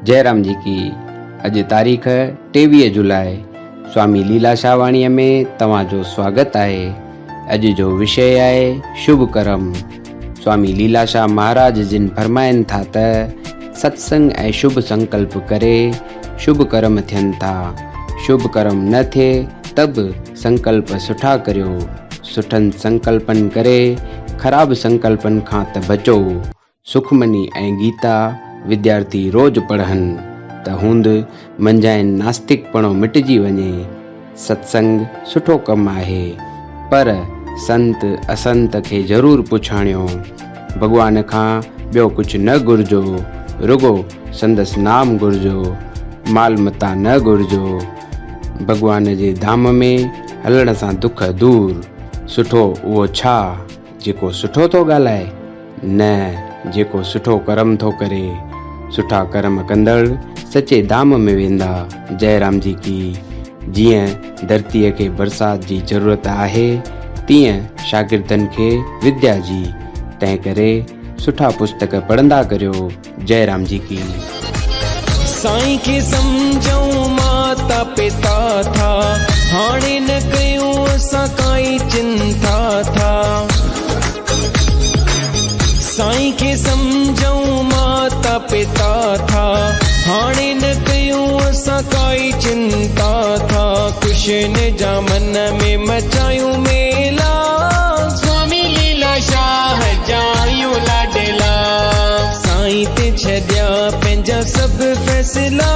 जयराम जी की। अॼु तारीख़ 23 जुलाई। स्वामी लीलाशाह वाणीअ में तव्हांजो स्वागत आहे। अॼु जो विषय आहे शुभ कर्म। स्वामी लीलाशाह महाराज जिन फरमाइनि था त सत्संग ऐं शुभ संकल्प करे शुभ कर्म थियनि था। शुभ कर्म न थिए त बि संकल्प सुठा करियो। सुठनि संकल्पनि करे ख़राब संकल्पनि खां त बचो। सुखमनी ऐं गीता विद्यार्थी रोज पढ़नि त हूंद मंझाइन नास्तिकपणो मिटिजी वञे। सत्संग सुठो कमु आहे, पर संत असंत खे ज़रूरु पुछाणियो। भॻवान खां ॿियो कुझु न घुरिजो, रुगो संदसि नाम घुरिजो। माल मता न घुरिजो। भॻवान जे धाम में हलण सां दुख दूर। सुठो उहो छा जेको सुठो थो ॻाल्हाए, न जेको सुठो कर्म थो करे। सुठा कर्म कंदड़ सचे धाम में वेंदा। जयराम जी की। जीअं धरतीअ खे बरसात जी ज़रूरत आहे, तीअं शागिर्दनि खे विद्या जी। तंहिं करे सुठा पुस्तक पढ़ंदा करियो। जयराम जी की। साईं खे सम्झऊं माता पिता था, हाणे न कयूं असां काई चिंता था। साईं खे सम्झऊं माता पिता था, हाणे न कयूं असां काई चिंता था। कृष्ण जा मन में मचायूं मेला, स्वामी लीलाशाह जायूं लाडला। साईं ते छॾिया पंहिंजा सभु फैसला,